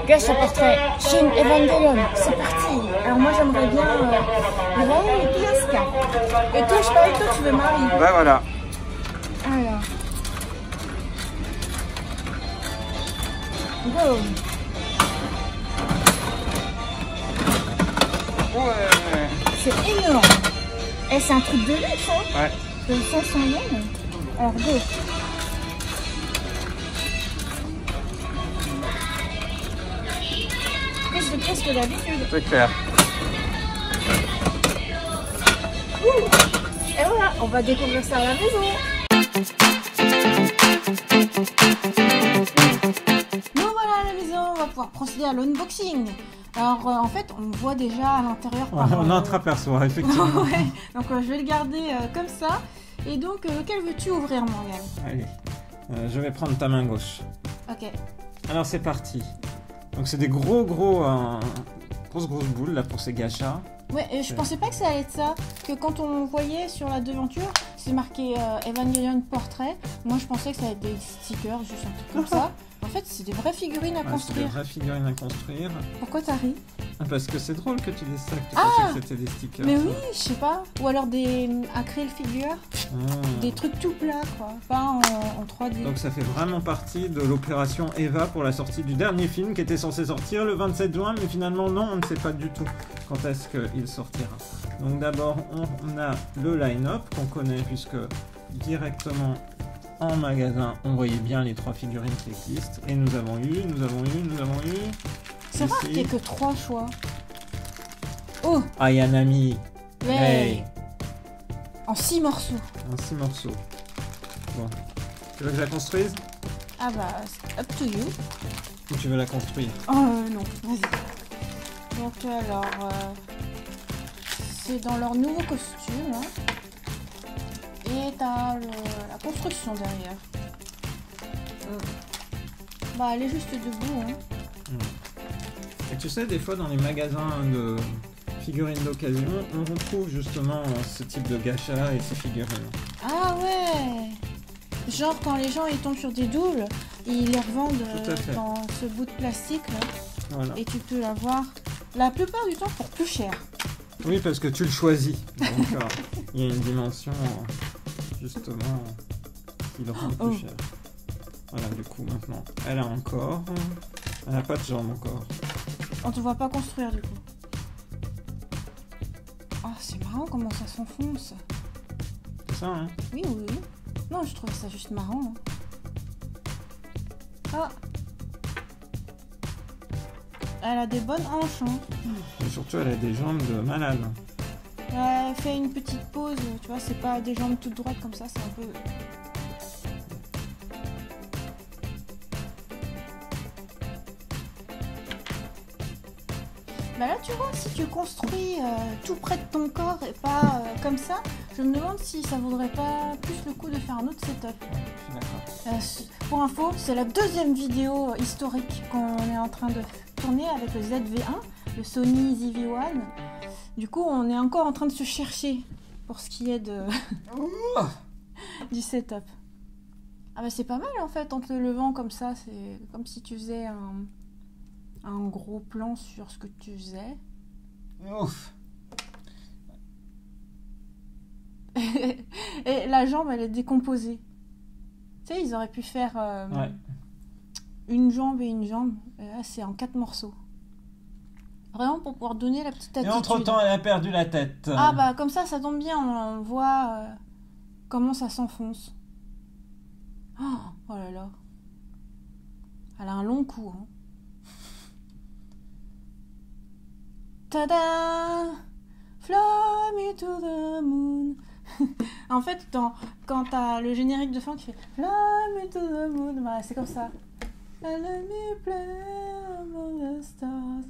Gacha portrait Shin Evangelion, c'est parti. Alors moi j'aimerais bien Ren et puis Asuka. Et toi je parie, toi tu veux Marie. Bah voilà. Alors. Go. Ouais. C'est énorme. Et c'est un truc de luxe, hein. Ouais. De 500 yens. Alors go. Plus de pièces que d'habitude. C'est clair. Et voilà, on va découvrir ça à la maison. Nous voilà à la maison, on va pouvoir procéder à l'unboxing. Alors en fait, on voit déjà à l'intérieur. On entreaperçoit, effectivement. Ouais. Donc je vais le garder comme ça. Et donc, lequel veux-tu ouvrir, Morgane? Allez, je vais prendre ta main gauche. Ok. Alors c'est parti. Donc c'est des grosses boules là pour ces gachas. Ouais, et je pensais pas que ça allait être ça. Que quand on voyait sur la devanture, c'est marqué Evangelion portrait. Moi je pensais que ça allait être des stickers, juste un truc comme ça. En fait, c'est des vraies figurines à C'est des construire. vraies figurines à construire. Pourquoi t'as ri? Parce que c'est drôle que tu dises ça, que tu pensais que c'était des stickers. Mais ça. oui, je sais pas. Ou alors des acryl figures. Des trucs tout plats, quoi. Pas en 3D. Donc ça fait vraiment partie de l'opération Eva pour la sortie du dernier film qui était censé sortir le 27 juin, mais finalement non, on ne sait pas du tout quand est-ce qu'il sortira. Donc d'abord on a le line-up qu'on connaît puisque directement en magasin on voyait bien les 3 figurines qui existent. Et nous avons eu. C'est rare qu'il n'y ait que 3 choix. Oh, Ayanami. hey. En 6 morceaux. En 6 morceaux. Bon. Tu veux que je la construise? Ah bah, c'est up to you. Ou tu veux la construire? Oh non, vas-y. Donc alors, c'est dans leur nouveau costume. Hein. Et t'as la construction derrière. Bah elle est juste debout. Hein. Et tu sais, des fois dans les magasins de figurines d'occasion, on retrouve justement ce type de gacha et ces figurines. Ah ouais. Genre quand les gens ils tombent sur des doubles, ils les revendent dans ce bout de plastique là. Voilà. Et tu peux l'avoir la plupart du temps pour plus cher. Oui, parce que tu le choisis. Donc il y a une dimension justement qui le rend plus cher. Voilà, du coup maintenant, elle a encore. Elle n'a pas de jambes encore. On te voit pas construire du coup. Ah, c'est marrant comment ça s'enfonce. C'est ça, hein? Oui. Non, je trouvais ça juste marrant. Ah. Elle a des bonnes hanches. Hein. Et surtout, elle a des jambes de malade. Elle fait une petite pause, tu vois, c'est pas des jambes toutes droites comme ça, c'est un peu... Bah là, tu vois, si tu construis tout près de ton corps et pas comme ça, je me demande si ça vaudrait pas plus le coup de faire un autre setup. Ouais, je suis d'accord. Pour info, c'est la 2e vidéo historique qu'on est en train de tourner avec le ZV-1, le Sony ZV-1. Du coup, on est encore en train de se chercher pour ce qui est de du setup. Ah bah c'est pas mal en fait, en te levant comme ça, c'est comme si tu faisais un gros plan sur ce que tu faisais. Ouf. Et la jambe, elle est décomposée. Tu sais, ils auraient pu faire une jambe et une jambe. Et là, c'est en 4 morceaux. Vraiment pour pouvoir donner la petite attitude. Et entre-temps, elle a perdu la tête. Ah bah comme ça tombe bien, on voit comment ça s'enfonce. Oh là là. Elle a un long cou. Hein. Tada! Fly me to the moon. En fait, quand t'as le générique de fin qui fait Fly me to the moon, bah, c'est comme ça. And let me play among the stars.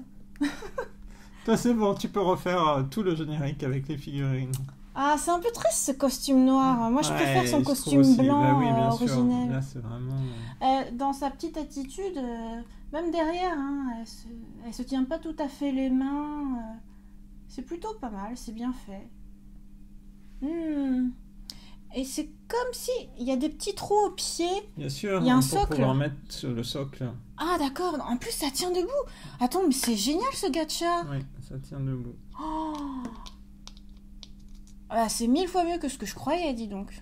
Toi, c'est bon, tu peux refaire tout le générique avec les figurines. Ah, c'est un peu triste ce costume noir. Moi, je préfère son costume aussi. blanc bah oui, bien originel. Sûr. Là, c'est vraiment... Dans sa petite attitude, même derrière, hein, elle se tient pas tout à fait les mains. C'est plutôt pas mal, c'est bien fait. Et c'est comme si il y a des petits trous au pied. Bien sûr, Il y a un pour socle. pouvoir mettre sur le socle. Ah d'accord, en plus ça tient debout. Attends, mais c'est génial ce gacha. Oui, ça tient debout. Oh. Ah, c'est 1000 fois mieux que ce que je croyais, dis donc.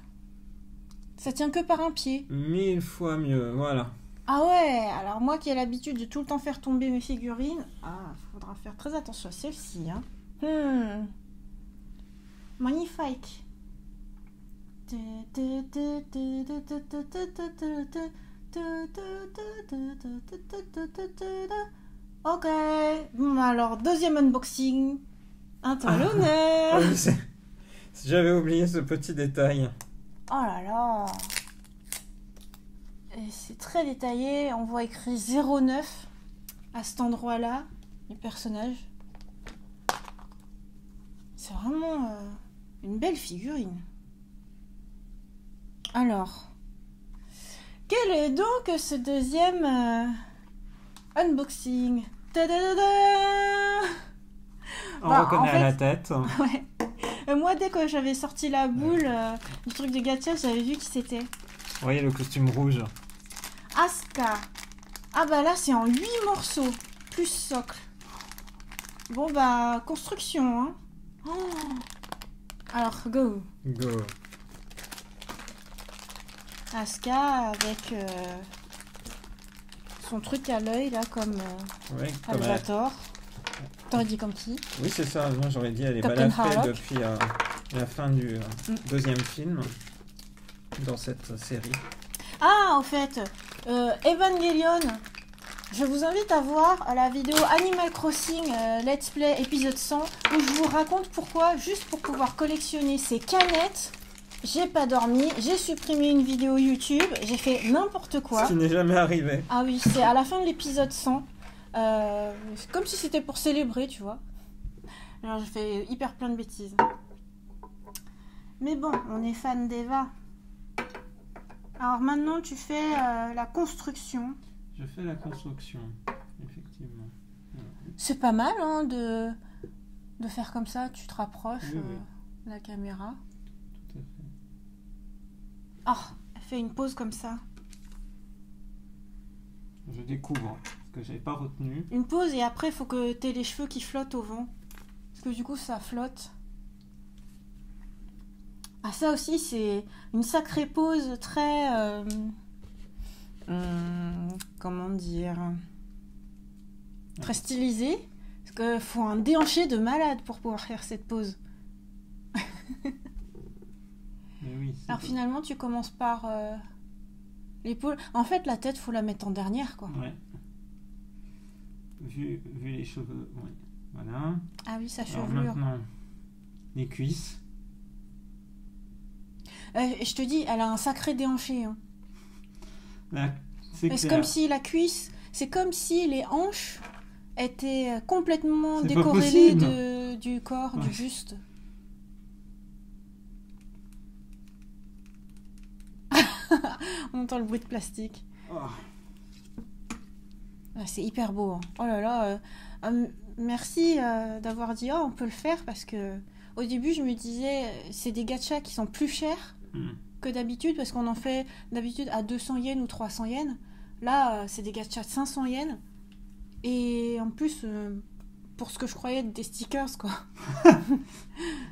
Ça tient que par un pied. 1000 fois mieux, voilà. Ah ouais, alors moi qui ai l'habitude de tout le temps faire tomber mes figurines, faudra faire très attention à celle-ci. Hein. Magnifique. Ok. Bon, alors, deuxième unboxing. Un talonneur. Oui, j'avais oublié ce petit détail. Oh là là. Et c'est très détaillé. On voit écrit 09 à cet endroit-là, les personnages. C'est vraiment une belle figurine. Alors, quel est donc ce deuxième unboxing? Tadadada. On reconnaît à la tête. Ouais. Moi, dès que j'avais sorti la boule du truc de gacha, j'avais vu qui c'était. Vous voyez le costume rouge. Asuka. Ah bah là, c'est en 8 morceaux, plus socle. Bon bah, construction, hein. Oh. Alors, go. Go. Asuka avec son truc à l'œil, là, comme Oui, Albator. T'aurais dit comme qui? Oui, c'est ça. Moi, j'aurais dit elle est Captain balafrée Harlock. depuis la fin du deuxième film dans cette série. Ah, au fait, Evangelion, je vous invite à voir la vidéo Animal Crossing Let's Play épisode 100 où je vous raconte pourquoi, juste pour pouvoir collectionner ces canettes, j'ai pas dormi, j'ai supprimé une vidéo YouTube, j'ai fait n'importe quoi. Ce qui n'est jamais arrivé. Ah oui, c'est à la fin de l'épisode 100, c'est comme si c'était pour célébrer, tu vois. Alors j'ai fait hyper plein de bêtises. Mais bon, on est fan d'Eva. Alors maintenant, tu fais la construction. Je fais la construction, effectivement. C'est pas mal hein, de faire comme ça, tu te rapproches Oui, oui. de la caméra. Tout à fait. Ah, elle fait une pause comme ça. Je découvre ce que j'avais pas retenu. Une pause et après, il faut que tu aies les cheveux qui flottent au vent. Parce que du coup, ça flotte. Ah, ça aussi, c'est une sacrée pause très... comment dire... Très stylisée. Parce qu'il faut un déhanché de malade pour pouvoir faire cette pause. Mais oui, Alors finalement, tu commences par l'épaule. En fait, la tête, faut la mettre en dernière, quoi. Ouais. Vu les cheveux, ouais. Voilà. Ah oui, sa Alors chevelure. maintenant, les cuisses. Je te dis, elle a un sacré déhanché. Hein. Là, c'est C'est clair. comme si la cuisse, c'est comme si les hanches étaient complètement C'est pas décorrélées possible. du corps, Ouais. du buste. On entend le bruit de plastique. Oh. Ah, c'est hyper beau. Hein. Oh là là. Merci d'avoir dit on peut le faire parce que au début je me disais c'est des gachas qui sont plus chers que d'habitude parce qu'on en fait d'habitude à 200 yens ou 300 yens. Là c'est des gachas de 500 yens et en plus pour ce que je croyais être des stickers quoi.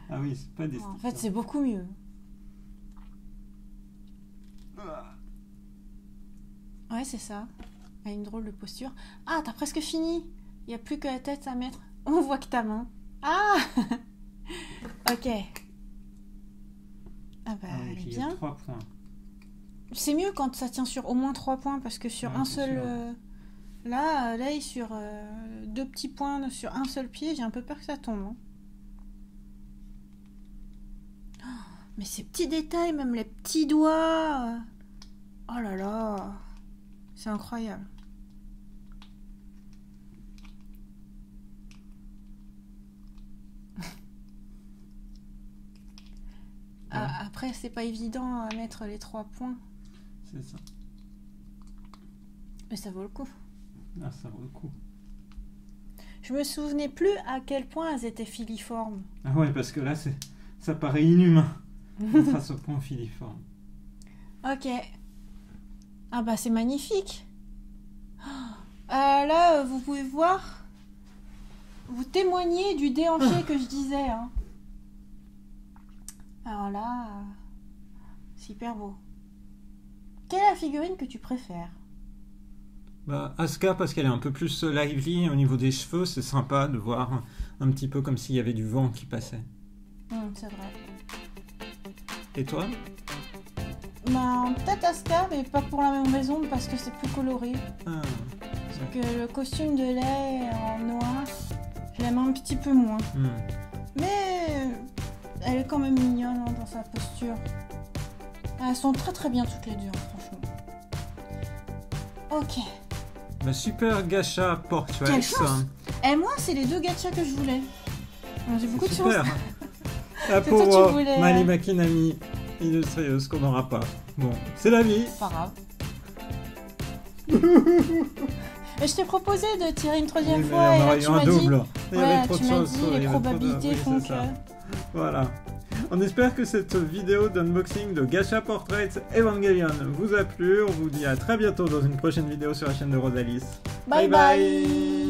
Ah oui, c'est pas des En fait c'est beaucoup mieux. Ouais c'est ça. Elle a une drôle de posture. Ah t'as presque fini. Il n'y a plus que la tête à mettre. On voit que ta main. Ah. Ok. Ah bah, elle est bien. 3 points. C'est mieux quand ça tient sur au moins 3 points parce que sur Ouais, un c'est seul... sûr. Là, il est sur 2 petits points sur un seul pied. J'ai un peu peur que ça tombe. Hein. Oh, mais ces petits détails, même les petits doigts. Oh là là. C'est incroyable. Après, c'est pas évident à mettre les 3 points. C'est ça. Mais ça vaut le coup. Ah, ça vaut le coup. Je me souvenais plus à quel point elles étaient filiformes. Ah ouais, parce que là, ça paraît inhumain. face au pont filiforme. Ok. Ah bah c'est magnifique. Là, vous pouvez voir, vous témoignez du déhanché que je disais. Hein. Alors là, super beau. Quelle est la figurine que tu préfères? Bah, Asuka, parce qu'elle est un peu plus lively au niveau des cheveux, c'est sympa de voir un petit peu comme s'il y avait du vent qui passait. C'est vrai. Et toi? Bah, peut-être Asuka, mais pas pour la même raison, parce que c'est plus coloré. Ah, Parce que le costume de lait en noir, je l'aime un petit peu moins. Mais elle est quand même mignonne hein, dans sa posture. Elles sont très très bien toutes les deux, hein, franchement. Ok. bah, super gacha portraits. Quelle chance. Et moi, c'est les deux gachas que je voulais. J'ai beaucoup de chance. Super. La C'est toi, tu pauvre voulais, Mali Makinami, illustreuse qu'on n'aura pas. Bon, c'est la vie. Pas grave. Et je t'ai proposé de tirer une troisième Oui, mais fois on et aurait là eu tu un m'as dit, double. Il y avait trop tu de m'as choses. dit il y les avait trop de- probabilités oui, font c'est que... ça. Voilà. On espère que cette vidéo d'unboxing de Gacha Portraits Evangelion vous a plu. On vous dit à très bientôt dans une prochaine vidéo sur la chaîne de Rosalis. Bye bye.